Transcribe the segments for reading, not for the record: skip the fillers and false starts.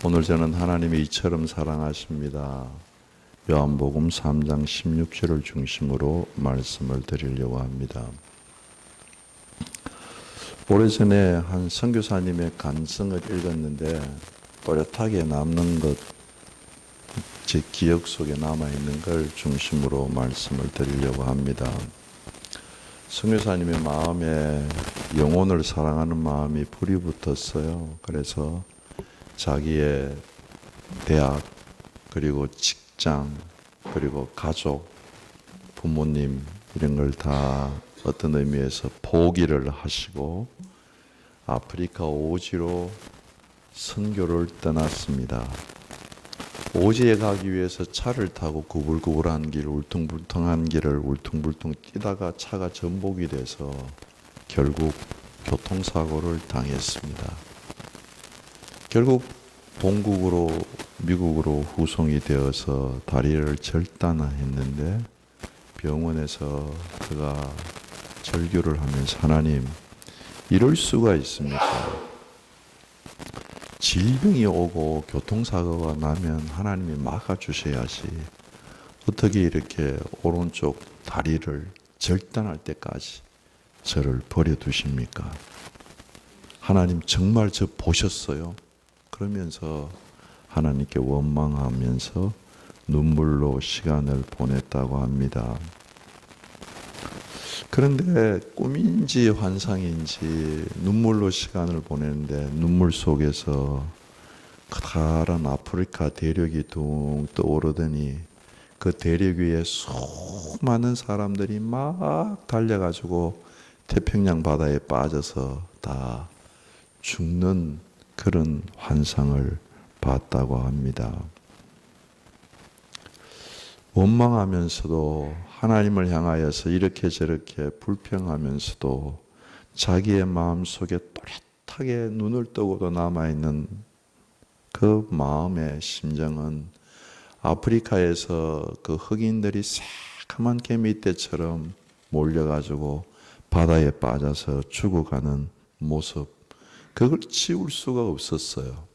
오늘 저는 하나님이 이처럼 사랑하십니다. 요한복음 3장 16절을 중심으로 말씀을 드리려고 합니다. 오래전에 한 선교사님의 간증을 읽었는데 또렷하게 남는 것, 제 기억 속에 남아있는 걸 중심으로 말씀을 드리려고 합니다. 선교사님의 마음에 영혼을 사랑하는 마음이 불이 붙었어요. 그래서 자기의 대학, 그리고 직장, 그리고 가족, 부모님 이런 걸 다 어떤 의미에서 포기를 하시고 아프리카 오지로 선교를 떠났습니다. 오지에 가기 위해서 차를 타고 구불구불한 길, 울퉁불퉁한 길을 울퉁불퉁 뛰다가 차가 전복이 돼서 결국 교통사고를 당했습니다. 결국 동국으로 미국으로 후송이 되어서 다리를 절단했는데 병원에서 그가 절규를 하면서 하나님, 이럴 수가 있습니까? 질병이 오고 교통사고가 나면 하나님이 막아주셔야지 어떻게 이렇게 오른쪽 다리를 절단할 때까지 저를 버려두십니까? 하나님 정말 저 보셨어요? 그러면서 하나님께 원망하면서 눈물로 시간을 보냈다고 합니다. 그런데 꿈인지 환상인지 눈물로 시간을 보내는데 눈물 속에서 커다란 아프리카 대륙이 둥 떠오르더니 그 대륙 위에 수많은 사람들이 막 달려가지고 태평양 바다에 빠져서 다 죽는 그런 환상을 봤다고 합니다. 원망하면서도 하나님을 향하여서 이렇게 저렇게 불평하면서도 자기의 마음속에 또렷하게 눈을 뜨고도 남아있는 그 마음의 심정은 아프리카에서 그 흑인들이 새카만 개미떼처럼 몰려가지고 바다에 빠져서 죽어가는 모습, 그걸 지울 수가 없었어요.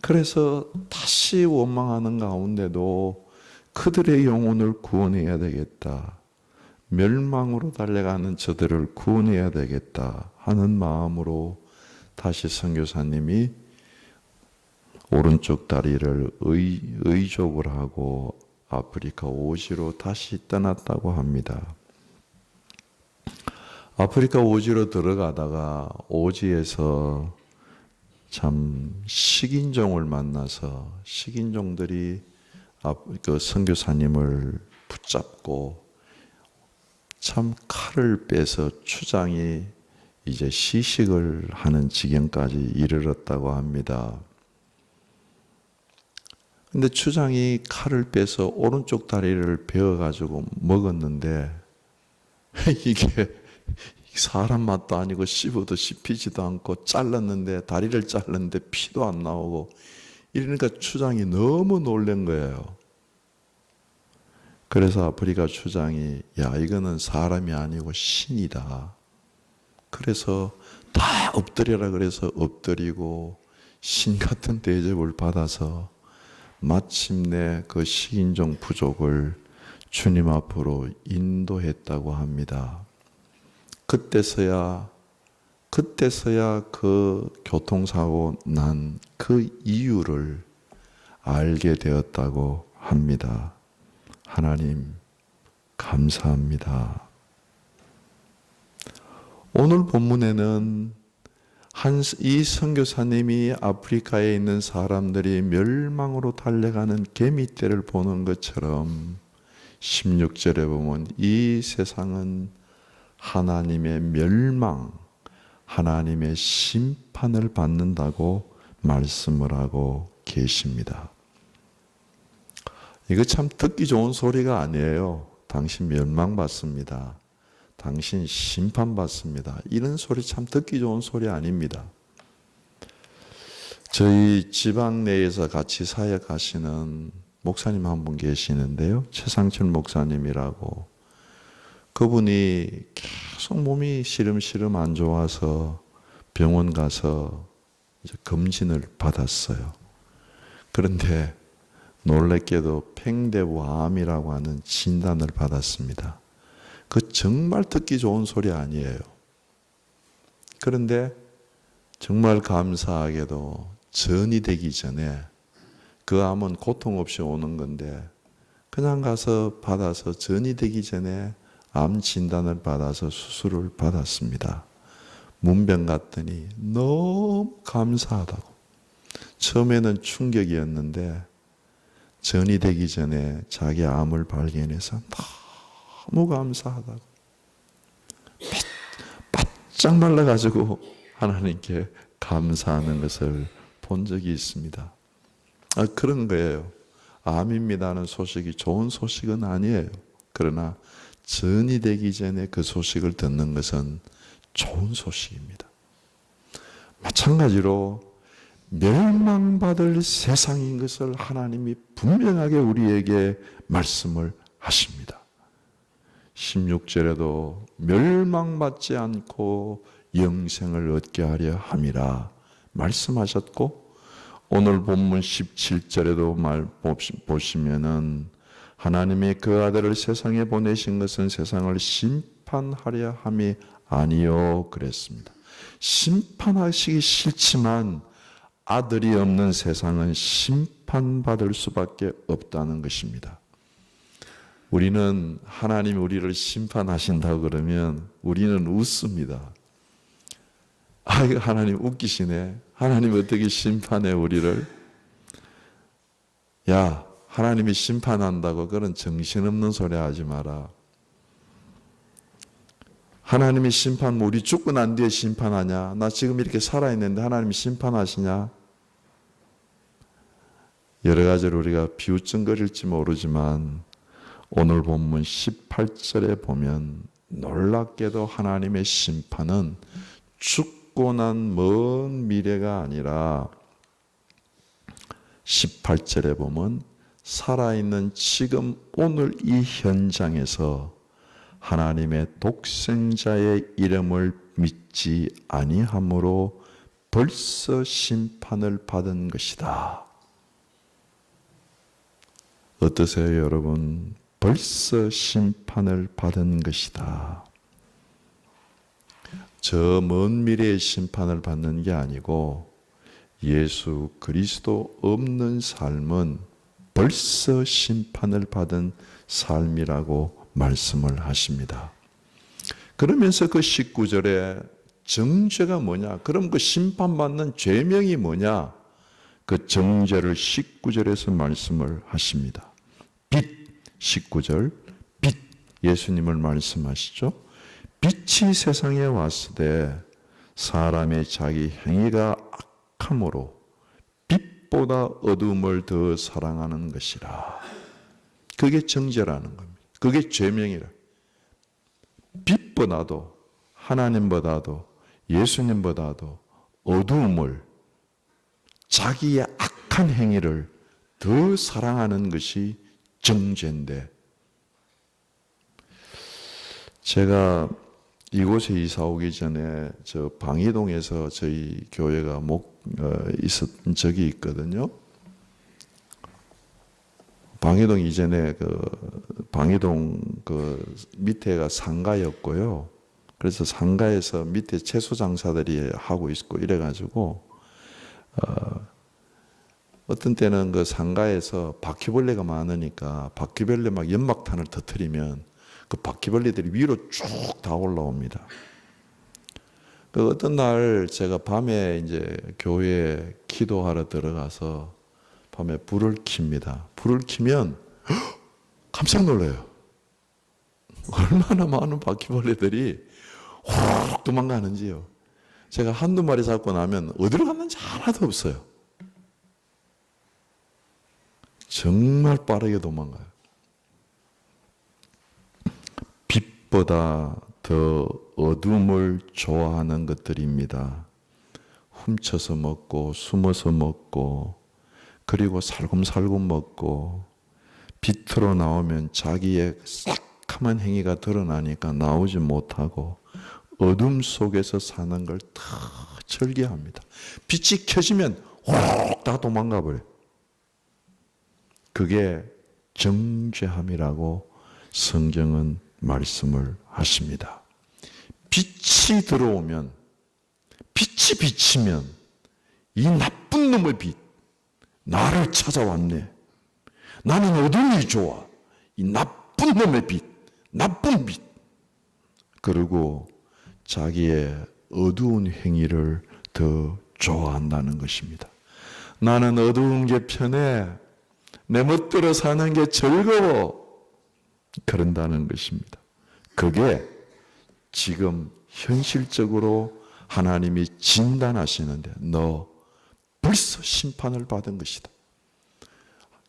그래서 다시 원망하는 가운데도 그들의 영혼을 구원해야 되겠다. 멸망으로 달려가는 저들을 구원해야 되겠다 하는 마음으로 다시 선교사님이 오른쪽 다리를 의족을 하고 아프리카 오지로 다시 떠났다고 합니다. 아프리카 오지로 들어가다가 오지에서 참 식인종을 만나서 식인종들이 그 선교사님을 붙잡고 참 칼을 빼서 추장이 이제 시식을 하는 지경까지 이르렀다고 합니다. 근데 추장이 칼을 빼서 오른쪽 다리를 베어가지고 먹었는데 이게 사람 맛도 아니고 씹어도 씹히지도 않고 잘랐는데 다리를 잘랐는데 피도 안 나오고 이러니까 추장이 너무 놀란 거예요. 그래서 아프리카 추장이 야 이거는 사람이 아니고 신이다. 그래서 다 엎드려라 그래서 엎드리고 신 같은 대접을 받아서 마침내 그 식인종 부족을 주님 앞으로 인도했다고 합니다. 그때서야 그 교통사고 난 그 이유를 알게 되었다고 합니다. 하나님, 감사합니다. 오늘 본문에는 이 선교사님이 아프리카에 있는 사람들이 멸망으로 달려가는 개미떼를 보는 것처럼 16절에 보면 이 세상은 하나님의 멸망, 하나님의 심판을 받는다고 말씀을 하고 계십니다. 이거 참 듣기 좋은 소리가 아니에요. 당신 멸망받습니다. 당신 심판받습니다. 이런 소리 참 듣기 좋은 소리 아닙니다. 저희 지방 내에서 같이 사역하시는 목사님 한 분 계시는데요. 최상철 목사님이라고. 그분이 계속 몸이 시름시름 안 좋아서 병원 가서 검진을 받았어요. 그런데 놀랍게도 팽대부암이라고 하는 진단을 받았습니다. 그 정말 듣기 좋은 소리 아니에요. 그런데 정말 감사하게도 전이 되기 전에, 그 암은 고통 없이 오는 건데 그냥 가서 받아서 전이 되기 전에 암 진단을 받아서 수술을 받았습니다. 문병 갔더니 너무 감사하다고. 처음에는 충격이었는데 전이 되기 전에 자기 암을 발견해서 너무 감사하다고. 바짝 말라가지고 하나님께 감사하는 것을 본 적이 있습니다. 그런 거예요. 암입니다는 소식이 좋은 소식은 아니에요. 그러나 전이 되기 전에 그 소식을 듣는 것은 좋은 소식입니다. 마찬가지로 멸망받을 세상인 것을 하나님이 분명하게 우리에게 말씀을 하십니다. 16절에도 멸망받지 않고 영생을 얻게 하려 함이라 말씀하셨고, 오늘 본문 17절에도 보시면은 하나님이 그 아들을 세상에 보내신 것은 세상을 심판하려 함이 아니요 그랬습니다. 심판하시기 싫지만 아들이 없는 세상은 심판받을 수밖에 없다는 것입니다. 우리는 하나님이 우리를 심판하신다고 그러면 우리는 웃습니다. 이거 하나님 웃기시네. 하나님 어떻게 심판해 우리를? 야, 하나님이 심판한다고 그런 정신없는 소리 하지 마라. 하나님이 우리 죽고 난 뒤에 심판하냐? 나 지금 이렇게 살아있는데 하나님이 심판하시냐? 여러 가지로 우리가 비웃증거릴지 모르지만 오늘 본문 18절에 보면 놀랍게도 하나님의 심판은 죽고 난 먼 미래가 아니라 18절에 보면 살아있는 지금 오늘 이 현장에서 하나님의 독생자의 이름을 믿지 아니함으로 벌써 심판을 받은 것이다. 어떠세요, 여러분? 벌써 심판을 받은 것이다. 저 먼 미래의 심판을 받는 게 아니고 예수 그리스도 없는 삶은 벌써 심판을 받은 삶이라고 말씀을 하십니다. 그러면서 그 19절에 정죄가 뭐냐? 그럼 그 심판받는 죄명이 뭐냐? 그 정죄를 19절에서 말씀을 하십니다. 빛, 19절, 빛, 예수님을 말씀하시죠. 빛이 세상에 왔을 때 사람의 자기 행위가 악함으로 빛보다 어둠을 더 사랑하는 것이라. 그게 정죄라는 겁니다. 그게 죄명이라. 빛보다도 하나님보다도 예수님보다도 어두움을, 자기의 악한 행위를 더 사랑하는 것이 정죄인데, 제가 이곳에 이사 오기 전에 저 방이동에서 저희 교회가 있었던 적이 있거든요. 방이동 이전에 방이동 밑에가 상가였고요. 그래서 상가에서 밑에 채소 장사들이 하고 있고 이래가지고 어떤 때는 그 상가에서 바퀴벌레가 많으니까 바퀴벌레 막 연막탄을 터뜨리면 그 바퀴벌레들이 위로 쭉 다 올라옵니다. 그 어떤 날 제가 밤에 이제 교회에 기도하러 들어가서 밤에 불을 켭니다. 불을 켜면 깜짝 놀라요. 얼마나 많은 바퀴벌레들이 호로록 도망가는지요. 제가 한두 마리 잡고 나면 어디로 갔는지 하나도 없어요. 정말 빠르게 도망가요. 빛보다 더 어둠을 좋아하는 것들입니다. 훔쳐서 먹고 숨어서 먹고 그리고 살금살금 먹고 빛으로 나오면 자기의 싹함한 행위가 드러나니까 나오지 못하고 어둠 속에서 사는 걸 더 절개합니다. 빛이 켜지면 혹 다 도망가 버려요. 그게 정죄함이라고 성경은 말씀을 하십니다. 빛이 들어오면, 빛이 비치면 이 나쁜 놈의 빛, 나를 찾아왔네. 나는 어둠이 좋아. 이 나쁜 놈의 빛, 나쁜 빛. 그리고 자기의 어두운 행위를 더 좋아한다는 것입니다. 나는 어두운 게 편해. 내 멋대로 사는 게 즐거워. 그런다는 것입니다. 그게 지금 현실적으로 하나님이 진단하시는데 너 벌써 심판을 받은 것이다.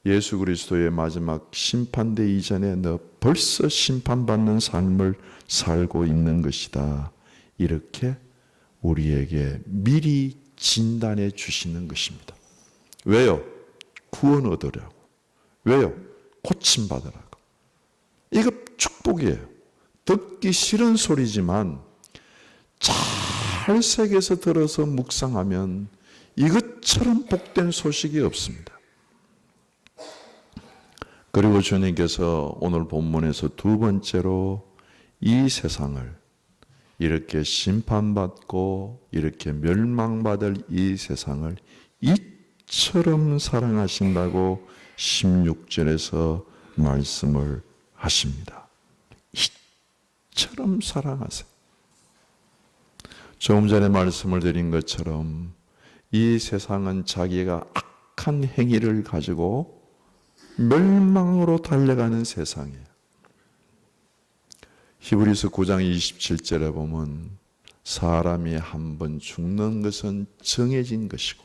예수 그리스도의 마지막 심판대 이전에 너 벌써 심판받는 삶을 살고 있는 것이다. 이렇게 우리에게 미리 진단해 주시는 것입니다. 왜요? 구원 얻으려고. 왜요? 고침받으라고. 이거 축복이에요. 듣기 싫은 소리지만 잘 새겨서 들어서 묵상하면 이것처럼 복된 소식이 없습니다. 그리고 주님께서 오늘 본문에서 두 번째로 이 세상을 이렇게 심판받고 이렇게 멸망받을 이 세상을 이처럼 사랑하신다고 16절에서 말씀을 하십니다. 이처럼 사랑하세요. 조금 전에 말씀을 드린 것처럼 이 세상은 자기가 악한 행위를 가지고 멸망으로 달려가는 세상이에요. 히브리서 9장 27절에 보면 사람이 한 번 죽는 것은 정해진 것이고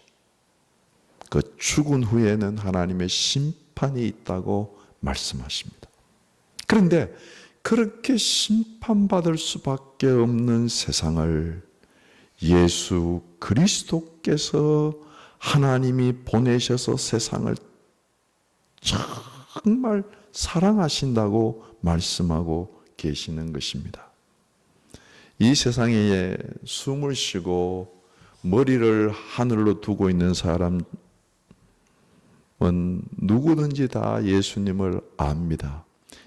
그 죽은 후에는 하나님의 심판이 있다고 말씀하십니다. 그런데 그렇게 심판받을 수밖에 없는 세상을 예수 그리스도께서 하나님이 보내셔서 세상을 정말 사랑하신다고 말씀하고 계시는 것입니다. 이 세상에 숨을 쉬고 머리를 하늘로 두고 있는 사람은 누구든지 다 예수님을 압니다.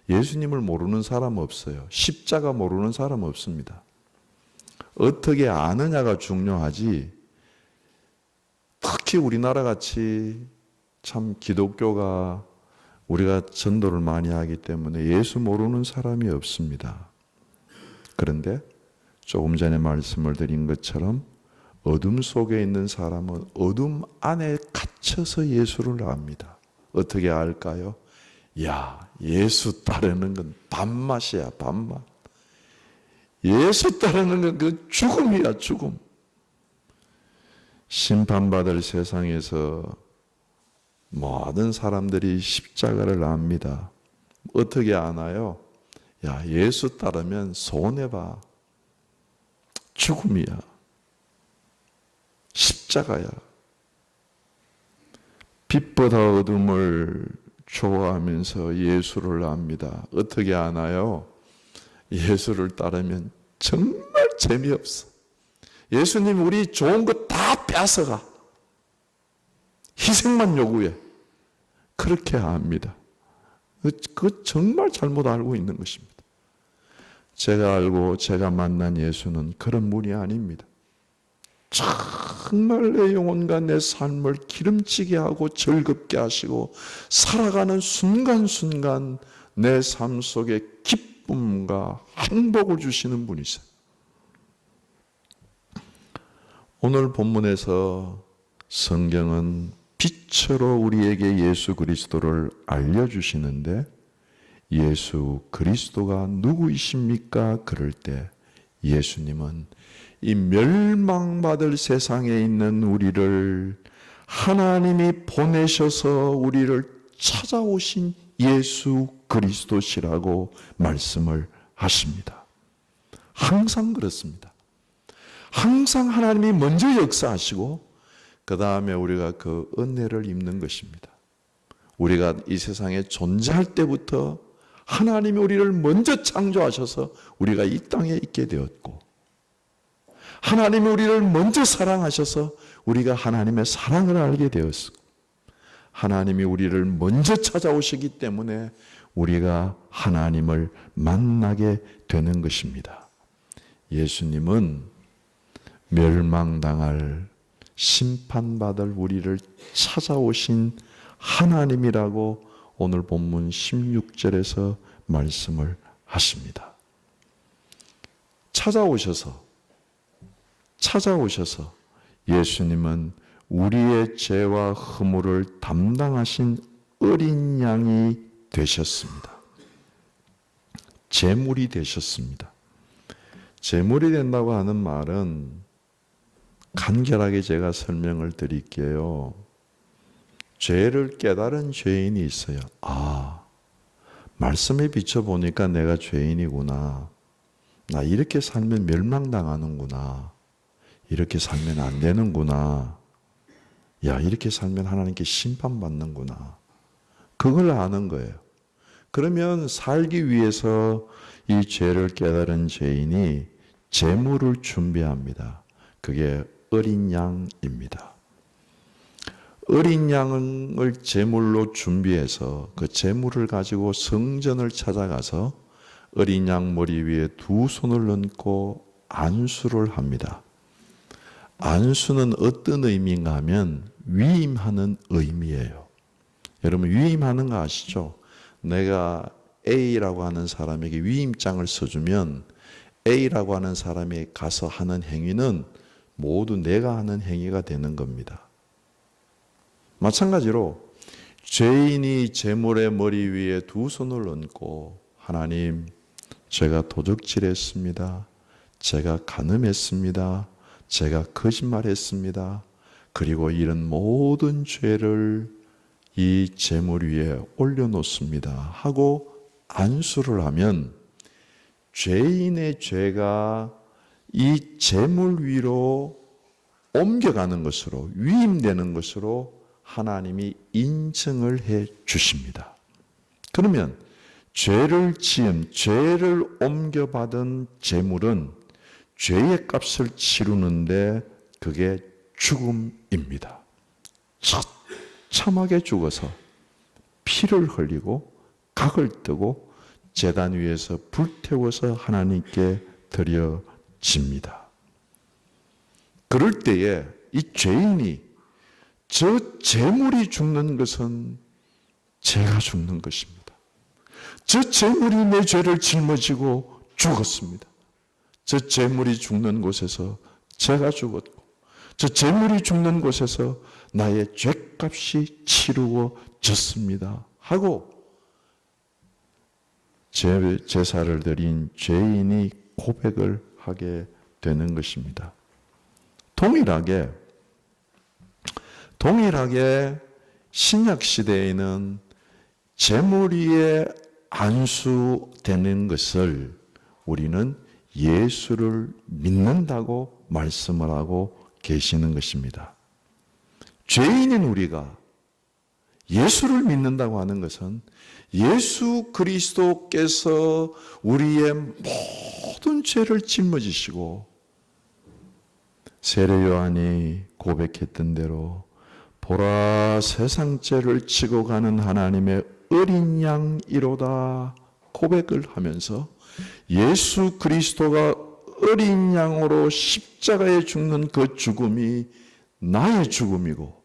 예수님을 모르는 사람 없어요. 십자가 모르는 사람 없습니다. 어떻게 아느냐가 중요하지, 특히 우리나라 같이 참 기독교가 우리가 전도를 많이 하기 때문에 예수 모르는 사람이 없습니다. 그런데 조금 전에 말씀을 드린 것처럼 어둠 속에 있는 사람은 어둠 안에 갇혀서 예수를 압니다. 어떻게 알까요? 야, 예수 따르는 건 밥맛이야, 밥맛. 예수 따르는 건 그 죽음이야, 죽음. 심판받을 세상에서 모든 사람들이 십자가를 압니다. 어떻게 아나요? 야, 예수 따르면 손해봐. 죽음이야. 십자가야. 빛보다 어둠을 좋아하면서 예수를 압니다. 어떻게 아나요? 예수를 따르면 정말 재미없어. 예수님 우리 좋은 거 다 뺏어가. 희생만 요구해. 그렇게 압니다. 그거 정말 잘못 알고 있는 것입니다. 제가 알고 제가 만난 예수는 그런 분이 아닙니다. 정말 내 영혼과 내 삶을 기름지게 하고 즐겁게 하시고 살아가는 순간순간 내 삶 속에 기쁨과 행복을 주시는 분이세요. 오늘 본문에서 성경은 빛으로 우리에게 예수 그리스도를 알려주시는데 예수 그리스도가 누구이십니까? 그럴 때 예수님은 이 멸망받을 세상에 있는 우리를 하나님이 보내셔서 우리를 찾아오신 예수 그리스도시라고 말씀을 하십니다. 항상 그렇습니다. 항상 하나님이 먼저 역사하시고 그 다음에 우리가 그 은혜를 입는 것입니다. 우리가 이 세상에 존재할 때부터 하나님이 우리를 먼저 창조하셔서 우리가 이 땅에 있게 되었고 하나님이 우리를 먼저 사랑하셔서 우리가 하나님의 사랑을 알게 되었고, 하나님이 우리를 먼저 찾아오시기 때문에 우리가 하나님을 만나게 되는 것입니다. 예수님은 멸망당할, 심판받을 우리를 찾아오신 하나님이라고 오늘 본문 16절에서 말씀을 하십니다. 찾아오셔서 예수님은 우리의 죄와 허물을 담당하신 어린 양이 되셨습니다. 제물이 되셨습니다. 제물이 된다고 하는 말은 간결하게 제가 설명을 드릴게요. 죄를 깨달은 죄인이 있어요. 말씀에 비춰보니까 내가 죄인이구나. 나 이렇게 살면 멸망당하는구나. 이렇게 살면 안 되는구나. 야, 이렇게 살면 하나님께 심판받는구나. 그걸 아는 거예요. 그러면 살기 위해서 이 죄를 깨달은 죄인이 제물을 준비합니다. 그게 어린 양입니다. 어린 양을 제물로 준비해서 그 제물을 가지고 성전을 찾아가서 어린 양 머리 위에 두 손을 얹고 안수를 합니다. 안수는 어떤 의미인가 하면 위임하는 의미예요. 여러분 위임하는 거 아시죠? 내가 A라고 하는 사람에게 위임장을 써주면 A라고 하는 사람이 가서 하는 행위는 모두 내가 하는 행위가 되는 겁니다. 마찬가지로 죄인이 제물의 머리 위에 두 손을 얹고 하나님, 제가 도적질했습니다. 제가 간음했습니다. 제가 거짓말했습니다. 그리고 이런 모든 죄를 이 제물 위에 올려놓습니다 하고 안수를 하면 죄인의 죄가 이 제물 위로 옮겨가는 것으로, 위임되는 것으로 하나님이 인정을 해 주십니다. 그러면 죄를 옮겨받은 제물은 죄의 값을 치르는데 그게 죽음입니다. 참하게 죽어서 피를 흘리고 각을 뜨고 제단 위에서 불태워서 하나님께 드려집니다. 그럴 때에 이 죄인이 저 제물이 죽는 것은 제가 죽는 것입니다. 저 제물이 내 죄를 짊어지고 죽었습니다. 저 제물이 죽는 곳에서 제가 죽었고 저 제물이 죽는 곳에서 나의 죄값이 치루어졌습니다 하고 제사를 드린 죄인이 고백을 하게 되는 것입니다. 동일하게 신약 시대에는 제물 위에 안수되는 것을 우리는 예수를 믿는다고 말씀을 하고 계시는 것입니다. 죄인인 우리가 예수를 믿는다고 하는 것은 예수 그리스도께서 우리의 모든 죄를 짊어지시고 세례 요한이 고백했던 대로 보라 세상 죄를 지고 가는 하나님의 어린 양이로다 고백을 하면서 예수 그리스도가 어린 양으로 십자가에 죽는 그 죽음이 나의 죽음이고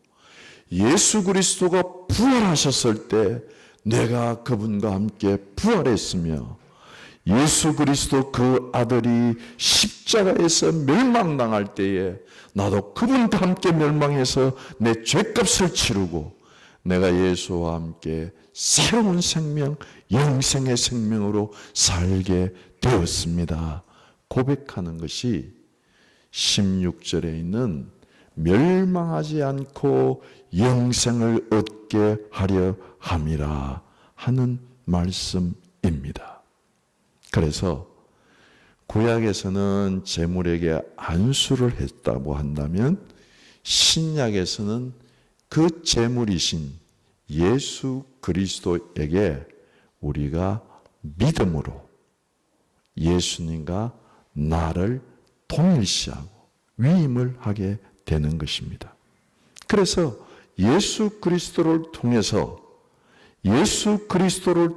예수 그리스도가 부활하셨을 때 내가 그분과 함께 부활했으며 예수 그리스도 그 아들이 십자가에서 멸망당할 때에 나도 그분과 함께 멸망해서 내 죄값을 치르고 내가 예수와 함께 새로운 생명, 영생의 생명으로 살게 되었습니다. 고백하는 것이 16절에 있는 멸망하지 않고 영생을 얻게 하려 함이라 하는 말씀입니다. 그래서 구약에서는 제물에게 안수를 했다고 한다면 신약에서는 그 제물이신 예수 그리스도에게 우리가 믿음으로 예수님과 나를 동일시하고 위임을 하게 되는 것입니다. 그래서 예수 그리스도를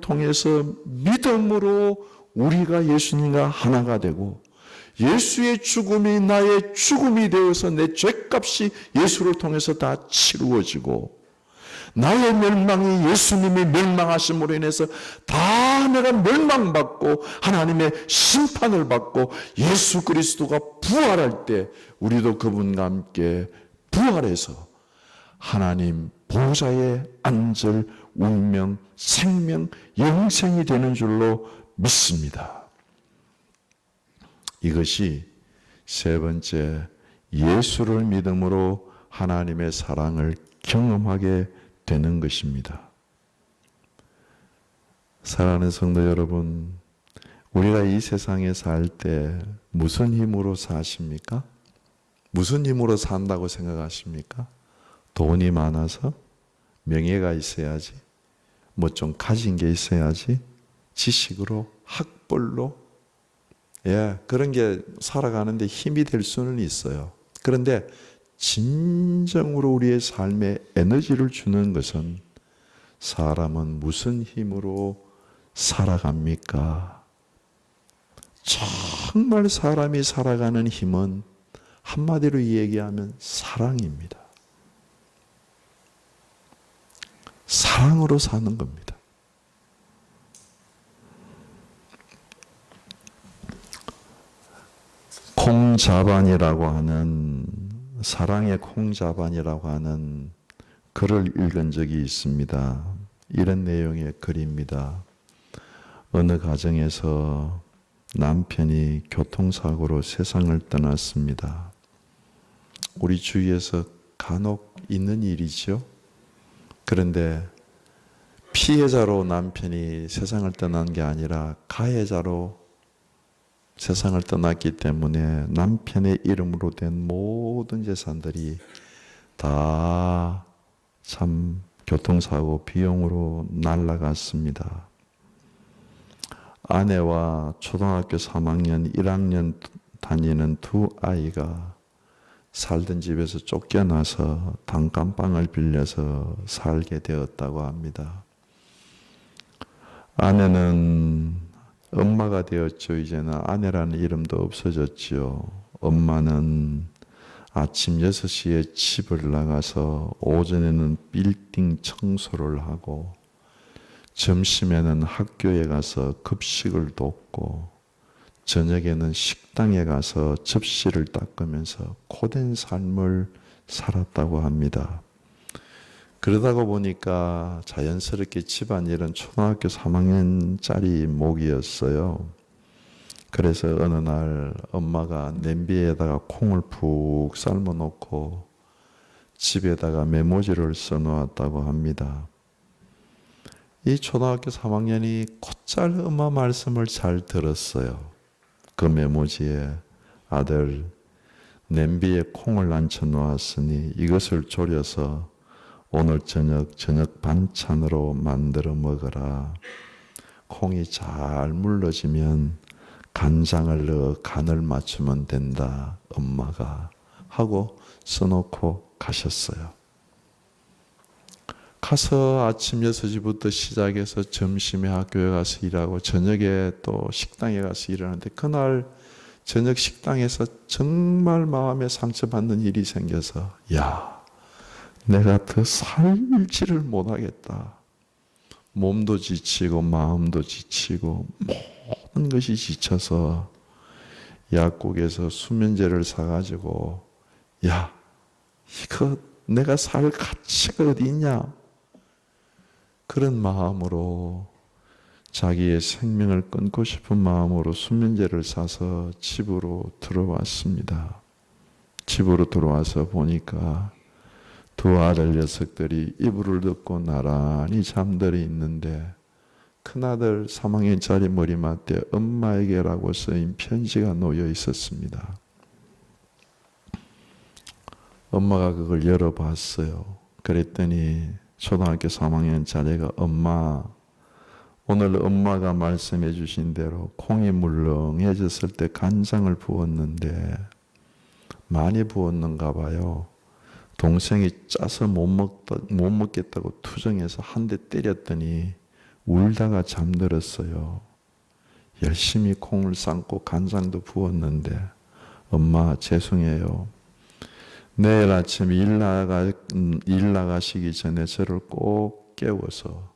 통해서 믿음으로 우리가 예수님과 하나가 되고 예수의 죽음이 나의 죽음이 되어서 내 죄값이 예수를 통해서 다 치루어지고 나의 멸망이 예수님이 멸망하심으로 인해서 다 내가 멸망받고 하나님의 심판을 받고 예수 그리스도가 부활할 때 우리도 그분과 함께 부활해서 하나님 보좌에 앉을 운명, 생명, 영생이 되는 줄로 믿습니다. 이것이 세 번째, 예수를 믿음으로 하나님의 사랑을 경험하게 되는 것입니다. 사랑하는 성도 여러분, 우리가 이 세상에 살 때 무슨 힘으로 사십니까? 무슨 힘으로 산다고 생각하십니까? 돈이 많아서? 명예가 있어야지? 뭐 좀 가진 게 있어야지? 지식으로? 학벌로? 그런 게 살아가는데 힘이 될 수는 있어요. 그런데 진정으로 우리의 삶에 에너지를 주는 것은 사람은 무슨 힘으로 살아갑니까? 정말 사람이 살아가는 힘은 한마디로 얘기하면 사랑입니다. 사랑으로 사는 겁니다. 콩자반이라고 하는 사랑의 콩자반이라고 하는 글을 읽은 적이 있습니다. 이런 내용의 글입니다. 어느 가정에서 남편이 교통사고로 세상을 떠났습니다. 우리 주위에서 간혹 있는 일이죠. 그런데 피해자로 남편이 세상을 떠난 게 아니라 가해자로 세상을 떠났기 때문에 남편의 이름으로 된 모든 재산들이 다 참 교통사고 비용으로 날아갔습니다. 아내와 초등학교 3학년, 1학년 다니는 두 아이가 살던 집에서 쫓겨나서 단칸방을 빌려서 살게 되었다고 합니다. 아내는 엄마가 되었죠. 이제는 아내라는 이름도 없어졌죠. 엄마는 아침 6시에 집을 나가서 오전에는 빌딩 청소를 하고 점심에는 학교에 가서 급식을 돕고 저녁에는 식당에 가서 접시를 닦으면서 고된 삶을 살았다고 합니다. 그러다가 보니까 자연스럽게 집안일은 초등학교 3학년짜리 목이었어요. 그래서 어느 날 엄마가 냄비에다가 콩을 푹 삶아 놓고 집에다가 메모지를 써놓았다고 합니다. 이 초등학교 3학년이 곧잘 엄마 말씀을 잘 들었어요. 그 메모지에 아들 냄비에 콩을 앉혀 놓았으니 이것을 졸여서 오늘 저녁 반찬으로 만들어 먹어라. 콩이 잘 물러지면 간장을 넣어 간을 맞추면 된다. 엄마가 하고 써놓고 가셨어요. 가서 아침 6시부터 시작해서 점심에 학교에 가서 일하고 저녁에 또 식당에 가서 일하는데 그날 저녁 식당에서 정말 마음에 상처받는 일이 생겨서 내가 더 살지를 못하겠다. 몸도 지치고 마음도 지치고 모든 것이 지쳐서 약국에서 수면제를 사가지고 이거 내가 살 가치가 어디 있냐? 그런 마음으로 자기의 생명을 끊고 싶은 마음으로 수면제를 사서 집으로 들어왔습니다. 집으로 들어와서 보니까 두 아들 녀석들이 이불을 덮고 나란히 잠들어 있는데 큰아들 3학년짜리 머리맡에 엄마에게라고 쓰인 편지가 놓여 있었습니다. 엄마가 그걸 열어봤어요. 그랬더니 초등학교 3학년짜리가 엄마, 오늘 엄마가 말씀해 주신 대로 콩이 물렁해졌을 때 간장을 부었는데 많이 부었는가 봐요. 동생이 짜서 못 먹겠다고 투정해서 한 대 때렸더니 울다가 잠들었어요. 열심히 콩을 삶고 간장도 부었는데 엄마 죄송해요. 내일 아침 일 나가시기 전에 저를 꼭 깨워서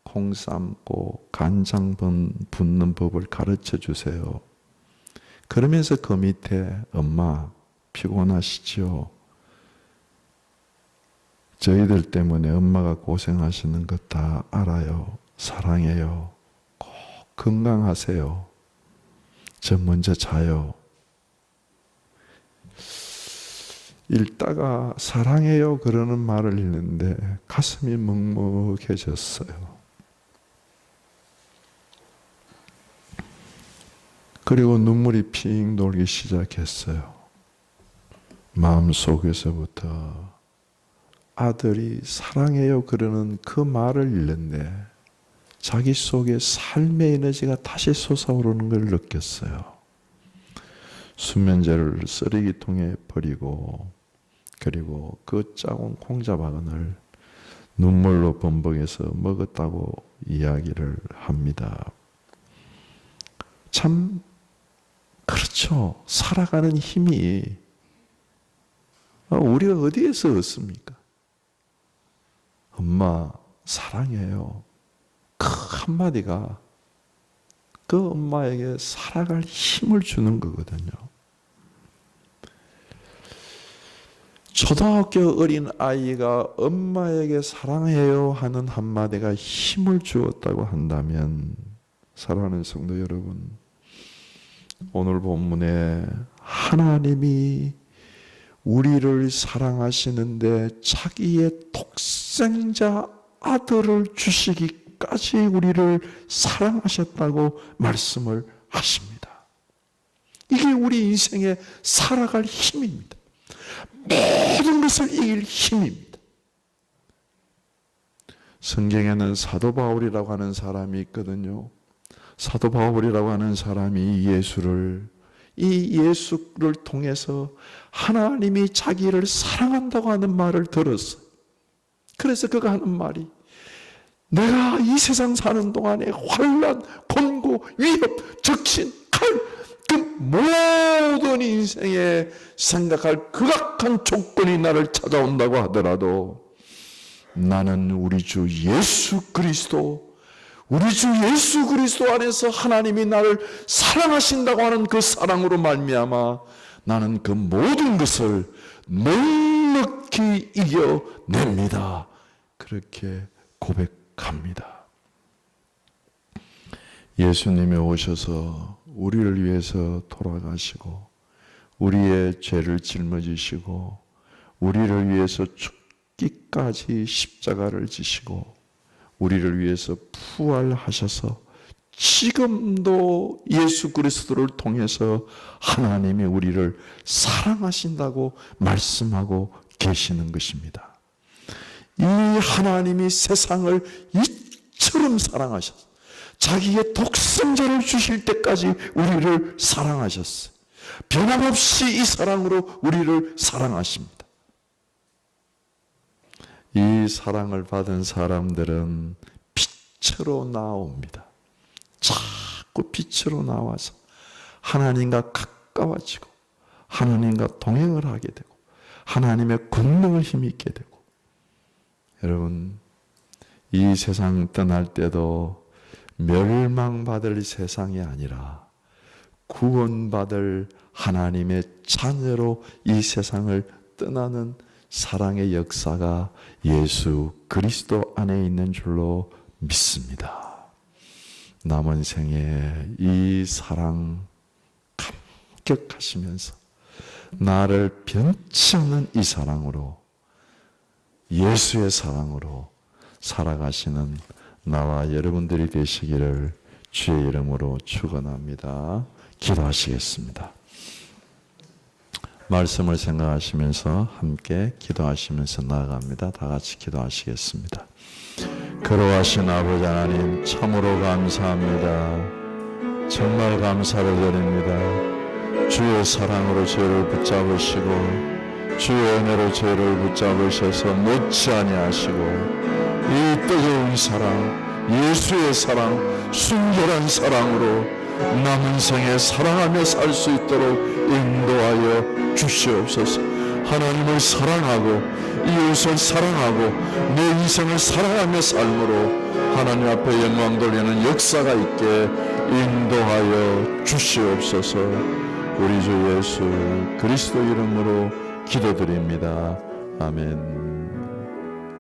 콩 삶고 간장 붓는 법을 가르쳐 주세요. 그러면서 그 밑에 엄마 피곤하시죠? 저희들 때문에 엄마가 고생하시는 것 다 알아요. 사랑해요. 꼭 건강하세요. 저 먼저 자요. 읽다가 사랑해요 그러는 말을 읽는데 가슴이 먹먹해졌어요. 그리고 눈물이 핑 돌기 시작했어요. 마음속에서부터 아들이 사랑해요 그러는 그 말을 읽는데 자기 속에 삶의 에너지가 다시 솟아오르는 걸 느꼈어요. 수면제를 쓰레기통에 버리고 그리고 그 작은 콩자바근을 눈물로 범벅해서 먹었다고 이야기를 합니다. 참 그렇죠. 살아가는 힘이 우리가 어디에서 얻습니까? 엄마 사랑해요. 그 한마디가 그 엄마에게 살아갈 힘을 주는 거거든요. 초등학교 어린 아이가 엄마에게 사랑해요 하는 한마디가 힘을 주었다고 한다면 사랑하는 성도 여러분, 오늘 본문에 하나님이 우리를 사랑하시는데 자기의 독생자 아들을 주시기까지 우리를 사랑하셨다고 말씀을 하십니다. 이게 우리 인생에 살아갈 힘입니다. 모든 것을 이길 힘입니다. 성경에는 사도 바울이라고 하는 사람이 있거든요. 사도 바울이라고 하는 사람이 이 예수를 통해서 하나님이 자기를 사랑한다고 하는 말을 들었어요. 그래서 그가 하는 말이 내가 이 세상 사는 동안에 환난, 곤고, 위협, 적신, 칼, 그 모든 인생에 생각할 극악한 조건이 나를 찾아온다고 하더라도 나는 우리 주 예수 그리스도 안에서 하나님이 나를 사랑하신다고 하는 그 사랑으로 말미암아 나는 그 모든 것을 넉넉히 이겨냅니다. 그렇게 고백합니다. 예수님이 오셔서 우리를 위해서 돌아가시고 우리의 죄를 짊어지시고 우리를 위해서 죽기까지 십자가를 지시고 우리를 위해서 부활하셔서 지금도 예수 그리스도를 통해서 하나님이 우리를 사랑하신다고 말씀하고 계시는 것입니다. 이 하나님이 세상을 이처럼 사랑하셨어요. 자기의 독생자를 주실 때까지 우리를 사랑하셨어요. 변함없이 이 사랑으로 우리를 사랑하십니다. 이 사랑을 받은 사람들은 빛으로 나옵니다. 자꾸 빛으로 나와서 하나님과 가까워지고 하나님과 동행을 하게 되고 하나님의 권능을 힘있게 되고 여러분 이 세상 떠날 때도 멸망받을 세상이 아니라 구원받을 하나님의 자녀로 이 세상을 떠나는 사랑의 역사가 예수 그리스도 안에 있는 줄로 믿습니다. 남은 생에 이 사랑 감격하시면서 나를 변치 않는 이 사랑으로 예수의 사랑으로 살아가시는 나와 여러분들이 되시기를 주의 이름으로 축원합니다. 기도하시겠습니다. 말씀을 생각하시면서 함께 기도하시면서 나아갑니다. 다 같이 기도하시겠습니다. 거룩하신 아버지 하나님 참으로 감사합니다. 정말 감사를 드립니다. 주의 사랑으로 저희를 붙잡으시고 주의 은혜로 저희를 붙잡으셔서 놓지 아니하시고 이 뜨거운 사랑, 예수의 사랑, 순결한 사랑으로 남은 생에 사랑하며 살 수 있도록 인도하여 주시옵소서. 하나님을 사랑하고 이웃을 사랑하고 내 인생을 사랑하며 삶으로 하나님 앞에 영광 돌리는 역사가 있게 인도하여 주시옵소서. 우리 주 예수 그리스도 이름으로 기도드립니다. 아멘.